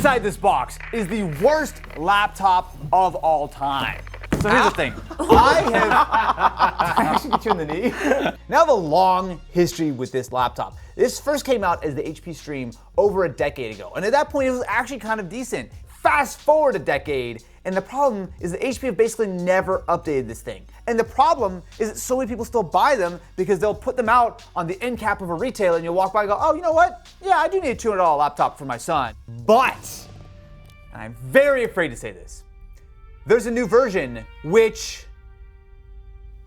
Inside this box is the worst laptop of all time. So here's the thing. I have actually get you in the knee. Now I have a long history with this laptop. This first came out as the HP Stream over a decade ago, and at that point it was actually kind of decent. Fast forward a decade, and the problem is that HP have basically never updated this thing. And the problem is that so many people still buy them because they'll put them out on the end cap of a retailer and you'll walk by and go, oh, you know what? Yeah, I do need a $200 laptop for my son. But, and I'm very afraid to say this, there's a new version which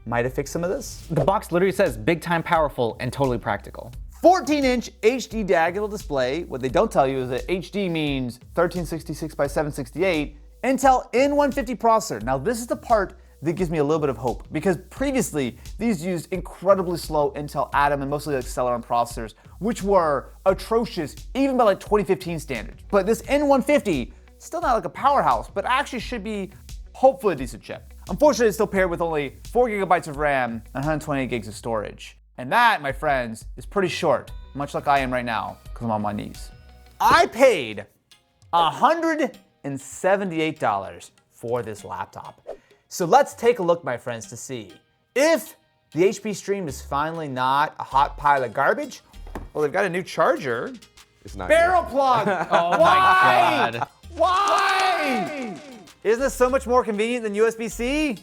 might have fixed some of this. The box literally says big time powerful and totally practical. 14-inch HD diagonal display. What they don't tell you is that HD means 1366 by 768. Intel N150 processor. Now this is the part that gives me a little bit of hope because previously these used incredibly slow Intel Atom and mostly like Celeron processors, which were atrocious even by like 2015 standards. But this N150, still not like a powerhouse, but actually should be hopefully a decent chip. Unfortunately, it's still paired with only 4 gigabytes of RAM and 128 gigs of storage. And that, my friends, is pretty short, much like I am right now, because I'm on my knees. I paid $178 for this laptop. So let's take a look, my friends, to see if the HP Stream is finally not a hot pile of garbage. Well, they've got a new charger. It's not Barrel plug! Oh my God. Why? Isn't this so much more convenient than USB-C?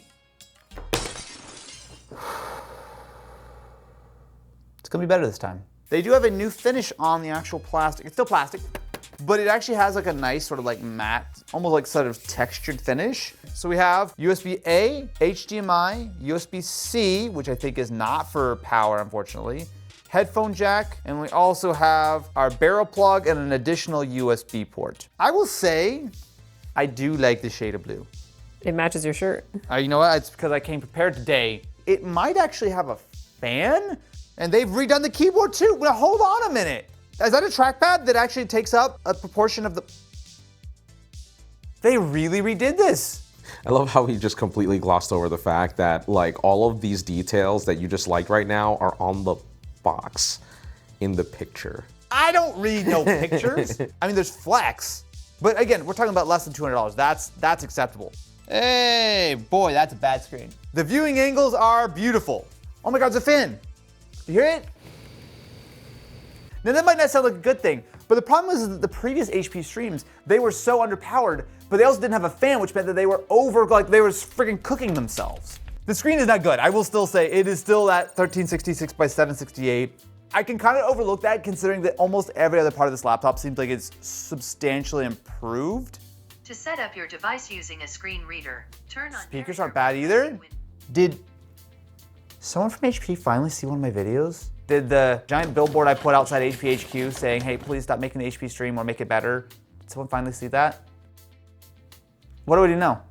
It's gonna be better this time. They do have a new finish on the actual plastic. It's still plastic, but it actually has like a nice sort of like matte, almost like sort of textured finish. So we have USB-A, HDMI, USB-C, which I think is not for power, unfortunately, headphone jack, and we also have our barrel plug and an additional USB port. I will say, I do like the shade of blue. It matches your shirt. You know what? It's because I came prepared today. It might actually have a fan, and they've redone the keyboard too. Well, hold on a minute. Is that a trackpad that actually takes up a proportion of the... They really redid this. I love how he just completely glossed over the fact that like all of these details that you just liked right now are on the box in the picture. I don't read no pictures. I mean, there's flex, but again, we're talking about less than $200. That's acceptable. Hey, boy, that's a bad screen. The viewing angles are beautiful. Oh my God, it's a fin. You hear it? Now that might not sound like a good thing, but the problem is that the previous HP Streams, they were so underpowered, but they also didn't have a fan, which meant that they were like they were freaking cooking themselves. The screen is not good. I will still say it is still at 1366 by 768. I can kind of overlook that considering that almost every other part of this laptop seems like it's substantially improved. To set up your device using a screen reader, turn on Speakers aren't bad either. Did someone from HP finally see one of my videos? Did the giant billboard I put outside HP HQ saying, hey, please stop making the HP Stream or make it better? Did someone finally see that? What do we do now?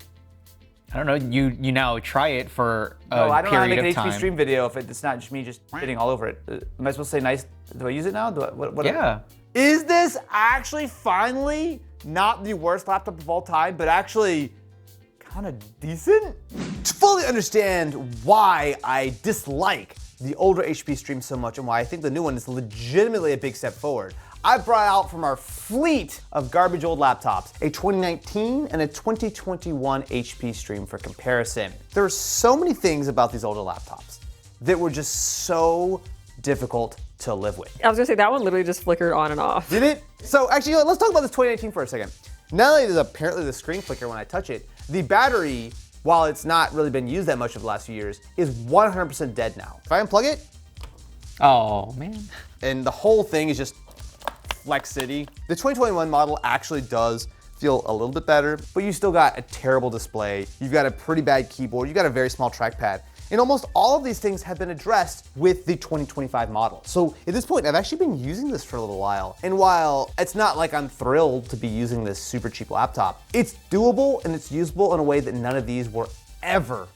I don't know, you now try it for a No, I don't know how to period make of an HP time. Stream video if it's not just me just hitting all over it. Am I supposed to say nice? Do I use it now? What Yeah. Is this actually finally not the worst laptop of all time, but actually kind of decent? To fully understand why I dislike the older HP Stream so much and why I think the new one is legitimately a big step forward, I brought out from our fleet of garbage old laptops a 2019 and a 2021 HP Stream for comparison. There are so many things about these older laptops that were just so difficult to live with. I was gonna say that one literally just flickered on and off. Did it? So actually, let's talk about this 2019 for a second. Not only does apparently the screen flicker when I touch it, the battery, while it's not really been used that much over the last few years, is 100% dead now. If I unplug it, Oh, man. and the whole thing is just Flex City. The 2021 model actually does feel a little bit better, but you still got a terrible display. You've got a pretty bad keyboard. You've got a very small trackpad. And almost all of these things have been addressed with the 2025 model. So at this point, I've actually been using this for a little while. And while it's not like I'm thrilled to be using this super cheap laptop, it's doable and it's usable in a way that none of these were ever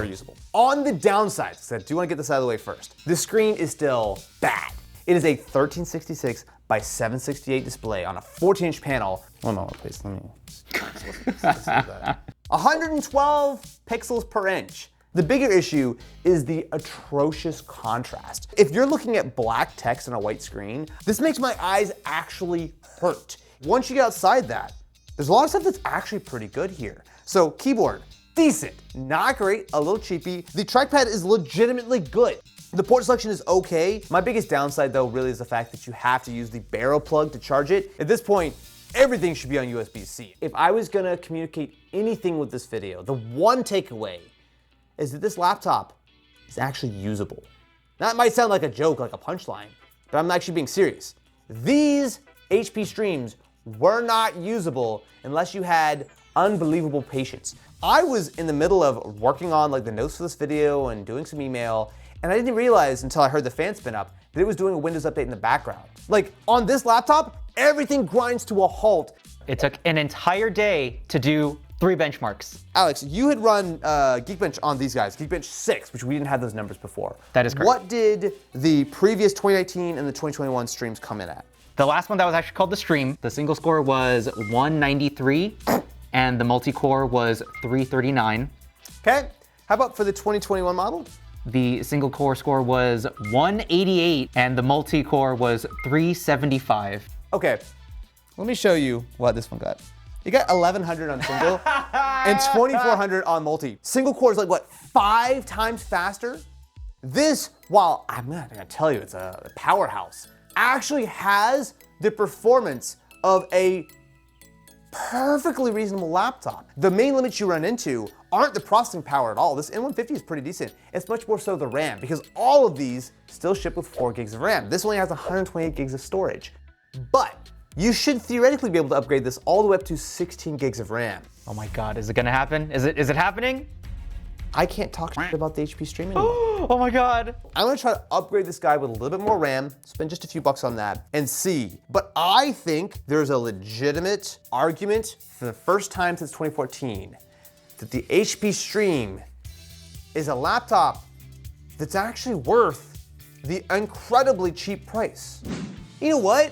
usable. On the downside, so I do want to get this out of the way first, the screen is still bad. It is a 1366 by 768 display on a 14-inch panel. One moment, please. Let me. 112 pixels per inch. The bigger issue is the atrocious contrast. If you're looking at black text on a white screen, this makes my eyes actually hurt. Once you get outside that, there's a lot of stuff that's actually pretty good here. So keyboard, decent, not great, a little cheapy. The trackpad is legitimately good. The port selection is okay. My biggest downside though really is the fact that you have to use the barrel plug to charge it. At this point, everything should be on USB-C. If I was gonna communicate anything with this video, the one takeaway is that this laptop is actually usable. That might sound like a joke, like a punchline, but I'm actually being serious. These HP Streams were not usable unless you had unbelievable patience. I was in the middle of working on like the notes for this video and doing some email, and I didn't realize until I heard the fan spin up that it was doing a Windows update in the background. Like on this laptop, everything grinds to a halt. It took an entire day to do 3 benchmarks. Alex, you had run Geekbench on these guys, Geekbench 6, which we didn't have those numbers before. That is correct. What did the previous 2019 and the 2021 streams come in at? The last one that was actually called the stream, the single score was 193 and the multi-core was 339. Okay, how about for the 2021 model? The single core score was 188 and the multi-core was 375. Okay, let me show you what this one got. You got 1100 on single and 2400 on multi. Single core is like what, 5 times faster? This, while I'm not gonna tell you it's a powerhouse, actually has the performance of a perfectly reasonable laptop. The main limits you run into aren't the processing power at all. This N150 is pretty decent. It's much more so the RAM, because all of these still ship with 4 gigs of RAM. This only has 128 gigs of storage. But you should theoretically be able to upgrade this all the way up to 16 gigs of RAM. Oh my God, is it gonna happen? Is it happening? I can't talk shit about the HP Stream anymore. Oh my God. I'm gonna try to upgrade this guy with a little bit more RAM, spend just a few bucks on that, and see. But I think there's a legitimate argument for the first time since 2014 that the HP Stream is a laptop that's actually worth the incredibly cheap price. You know what?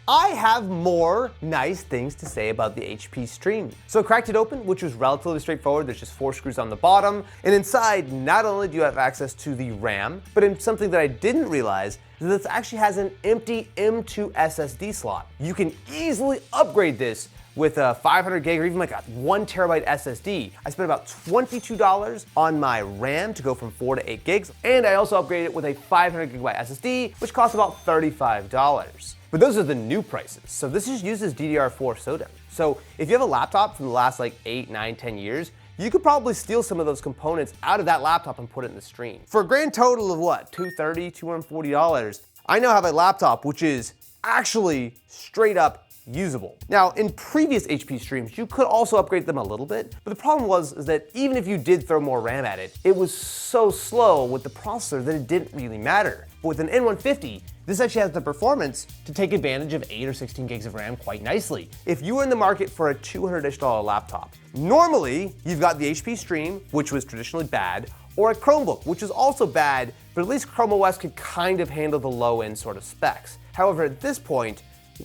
I have more nice things to say about the HP Stream. So I cracked it open, which was relatively straightforward. There's just 4 screws on the bottom. And inside, not only do you have access to the RAM, but in something that I didn't realize is that this actually has an empty M2 SSD slot. You can easily upgrade this with a 500 gig or even like a 1 terabyte SSD. I spent about $22 on my RAM to go from 4 to 8 gigs. And I also upgraded it with a 500 gigabyte SSD, which costs about $35. But those are the new prices. So this just uses DDR4 SODIMM. So if you have a laptop from the last like 8, 9, 10 years, you could probably steal some of those components out of that laptop and put it in the Stream. For a grand total of what, $230, $240, I now have a laptop which is actually straight up usable. Now, in previous HP Streams, you could also upgrade them a little bit, but the problem was is that even if you did throw more RAM at it, it was so slow with the processor that it didn't really matter. But with an N150, this actually has the performance to take advantage of 8 or 16 gigs of RAM quite nicely. If you were in the market for a $200-ish laptop, normally you've got the HP Stream, which was traditionally bad, or a Chromebook, which is also bad, but at least Chrome OS could kind of handle the low-end sort of specs. However, at this point,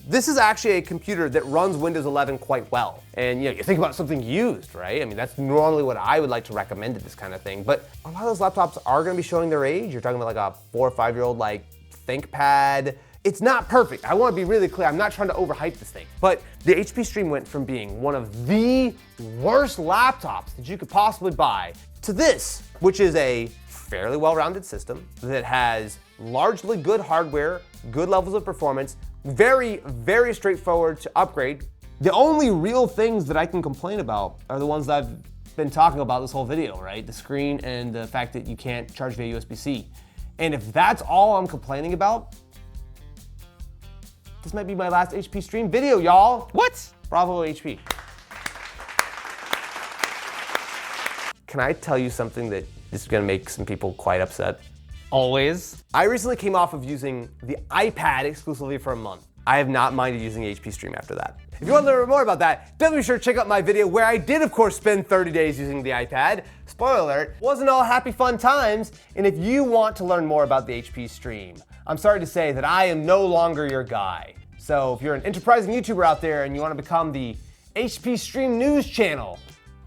this is actually a computer that runs Windows 11 quite well. And you think about something used, right? I mean, that's normally what I would like to recommend to this kind of thing. But a lot of those laptops are gonna be showing their age. You're talking about like a 4 or 5-year-old like ThinkPad. It's not perfect. I wanna be really clear. I'm not trying to overhype this thing. But the HP Stream went from being one of the worst laptops that you could possibly buy to this, which is a fairly well-rounded system that has largely good hardware, good levels of performance, very, very straightforward to upgrade. The only real things that I can complain about are the ones that I've been talking about this whole video, right? The screen and the fact that you can't charge via USB-C. And if that's all I'm complaining about, this might be my last HP Stream video, y'all. What? Bravo HP. Can I tell you something that is gonna make some people quite upset? Always. I recently came off of using the iPad exclusively for a month. I have not minded using HP Stream after that. If you want to learn more about that, definitely be sure to check out my video where I did, of course, spend 30 days using the iPad. Spoiler alert, wasn't all happy fun times. And if you want to learn more about the HP Stream, I'm sorry to say that I am no longer your guy. So if you're an enterprising YouTuber out there and you want to become the HP Stream News channel,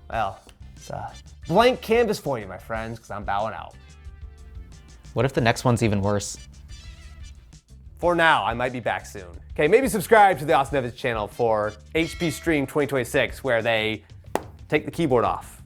well, it's a blank canvas for you, my friends, because I'm bowing out. What if the next one's even worse? For now, I might be back soon. Okay, maybe subscribe to the Austin Evans channel for HP Stream 2026, where they take the keyboard off.